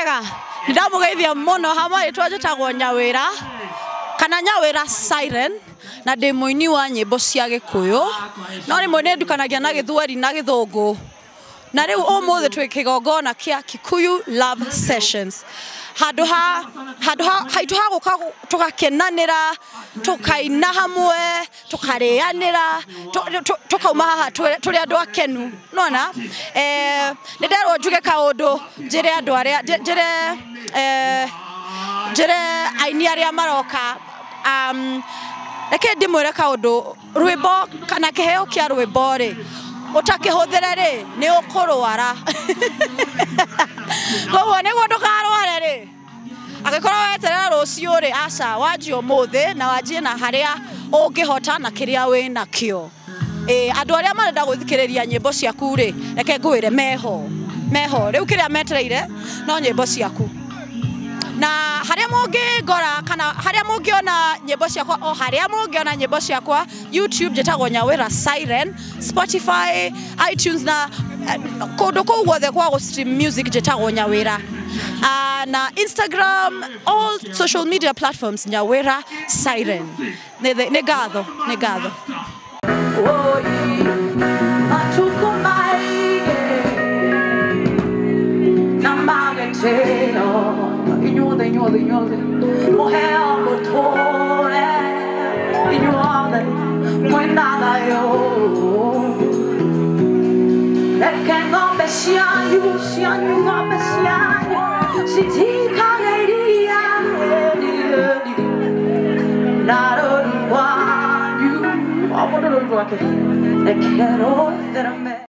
wega ndamugeithia muno hamwe twajitagwo Nyawira kana Nyawira Siren na ndi muini wa nyimbo cia Gikuyu no rimwe ni ndukanagia na Githweri na Githungu na riu umuthi twi kigongona kia Kikuyu Love Sessions handu ha guka tugakenanira tukaina hamwe tukarianira tukauma haha turi andu akenu nona ni nderwo njuge kaundu njire andu aria njire aini aria maroka reke ndimwire kaundu rwimbo kana kiheo kia rwimbo ri utakihũthĩra ri ni ukurwara koguo niguo ndukarware ri agikorwo weterera rucio ri aca wanjie umuthi na wanjie na haria ungihota na kiria wina kio andu aria marenda guthikiriria nyimbo ciaku ri reke ngwire meho riu kiria metereire no nyimbo ciaku na haria mungigora kana haria mungiona nyimbo ciakwa o haria mungiona nyimbo ciakwa YouTube jetagwo Nyawira Siren, Spotify, iTunes na kundu kuu guothe kwa go stream music jetagwo Nyawira na Instagram, all social media platforms Nyawira Siren. Ni gatho Ignore mujer motore ignore muenda yo que no me sianyu no me sianyu si ti caería nada igual you I want to look like it quiero verme